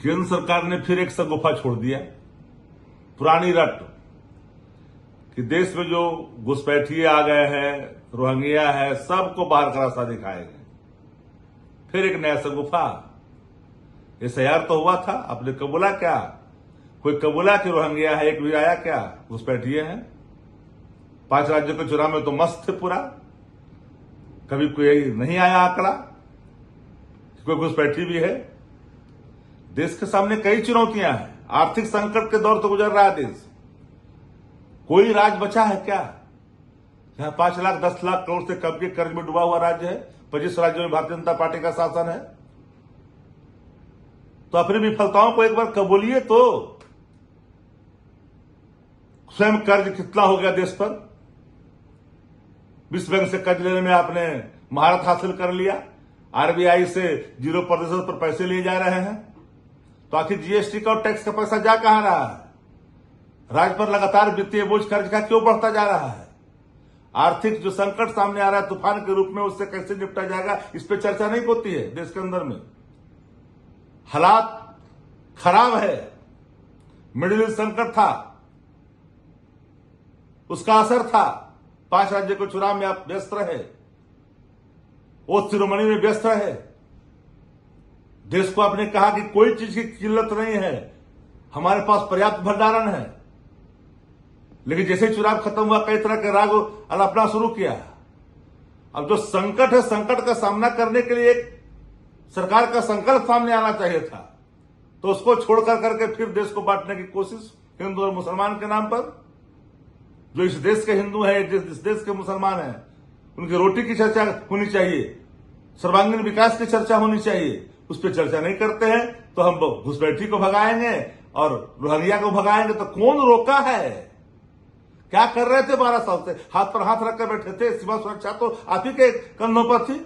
केंद्र सरकार ने फिर एक शगुफा छोड़ दिया, पुरानी रट कि देश में जो घुसपैठिए आ गए हैं, रोहिंग्या है, सबको बाहर का रास्ता दिखाएंगे। फिर एक नया शगुफा। एसआईआर तो हुआ था, आपने कबूला क्या? कोई कबूला कि रोहिंग्या है? एक भी आया क्या? घुसपैठिए हैं। 5 राज्यों के चुनाव में तो मस्त थे पूरा, कभी कोई नहीं आया आंकड़ा, कोई घुसपैठी भी है। देश के सामने कई चुनौतियां हैं, आर्थिक संकट के दौर तो गुजर रहा है देश। कोई राज्य बचा है क्या जहां 5 लाख 10 लाख करोड़ से कम के कर्ज में डूबा हुआ राज्य है? 25 राज्यों में भारतीय जनता पार्टी का शासन है। तो अपनी विफलताओं को एक बार कबूलिए तो। स्वयं कर्ज कितना हो गया देश पर? विश्व बैंक से कर्ज लेने में आपने महारत हासिल कर लिया, आरबीआई से 0% पर पैसे लिए जा रहे हैं। तो आखिर जीएसटी का और टैक्स का पैसा जा कहां रहा है? राज्य पर लगातार वित्तीय बोझ कर्ज का क्यों बढ़ता जा रहा है? आर्थिक जो संकट सामने आ रहा है तूफान के रूप में, उससे कैसे निपटा जाएगा, इस पर चर्चा नहीं होती है देश के अंदर में। हालात खराब है, मिडिल ईस्ट संकट था, उसका असर था। 5 राज्यों के चुनाव में आप व्यस्त रहे, वो शिरोमणि में व्यस्त रहे। देश को आपने कहा कि कोई चीज की किल्लत नहीं है, हमारे पास पर्याप्त भंडारण है। लेकिन जैसे ही चुनाव खत्म हुआ, कई तरह के राग अलापना शुरू किया। अब जो संकट है, संकट का सामना करने के लिए एक सरकार का संकल्प सामने आना चाहिए था, तो उसको छोड़कर करके फिर देश को बांटने की कोशिश हिंदू और मुसलमान के नाम पर। जो इस देश के हिंदू है, इस देश के मुसलमान है, उनकी रोटी की चर्चा होनी चाहिए, सर्वांगीण विकास की चर्चा होनी चाहिए। उस पर चर्चा नहीं करते हैं तो हम घुसपैठी को भगाएंगे और रोहिंग्या को भगाएंगे। तो कौन रोका है? क्या कर रहे थे 12 साल से? हाथ पर हाथ रखकर बैठे थे। सीमा सुरक्षा तो आप ही के कंधों पर थी।